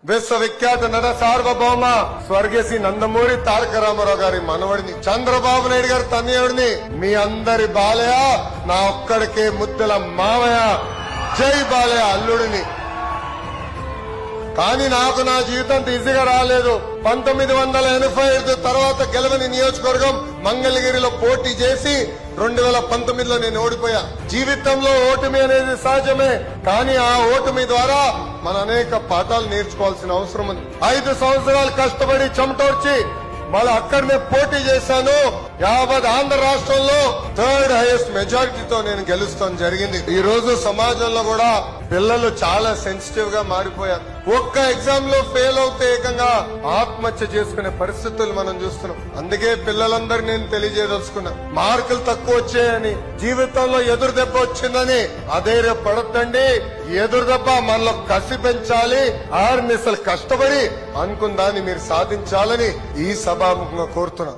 విశ్వవిఖ్యాత నట సార్వభౌమ స్వర్గీయ శ్రీ నందమూరి తారక రామారావు గారి మనవడిని, చంద్రబాబు నాయుడు గారి తనయుడిని, మీ అందరి బాలయ్య, నా ఒక్కడికే ముద్దల మావయ్య, జై బాలయ్య అల్లుడిని. కానీ నాకు నా జీవితం ఈజీగా రాలేదు. 1985 తర్వాత గెలవని నియోజకవర్గం మంగళగిరిలో పోటీ చేసి 2019లో నేను ఓడిపోయా. జీవితంలో ఓటమి అనేది సహజమే, కానీ ఆ ఓటమి ద్వారా మనం అనేక పాఠాలు నేర్చుకోవాల్సిన అవసరం ఉంది. 5 సంవత్సరాలు కష్టపడి చెమటోర్చి మళ్ళీ అక్కడనే పోటీ చేశాను. యావత్ ఆంధ్ర రాష్ట్రంలో 3rd హైయెస్ట్ మెజారిటీతో నేను గెలుస్తాం జరిగింది. ఈ రోజు సమాజంలో కూడా పిల్లలు చాలా సెన్సిటివ్ గా మారిపోయారు. ఒక్క ఎగ్జామ్ లో ఫెయిల్ అవుతే ఏకంగా ఆత్మహత్య చేసుకునే పరిస్థితులు మనం చూస్తున్నాం. అందుకే పిల్లలందరూ నేను తెలియజేయదలుచుకున్నా, మార్కులు తక్కువ వచ్చాయని, జీవితంలో ఎదురు దెబ్బ వచ్చిందని అధైర్యపడద్దండి. ఎదురు దెబ్బ మనలో కసి పెంచాలి, ఆర్నిసలు కష్టపడి అనుకున్న దాన్ని మీరు సాధించాలని ఈ సభాముఖంగా కోరుతున్నా.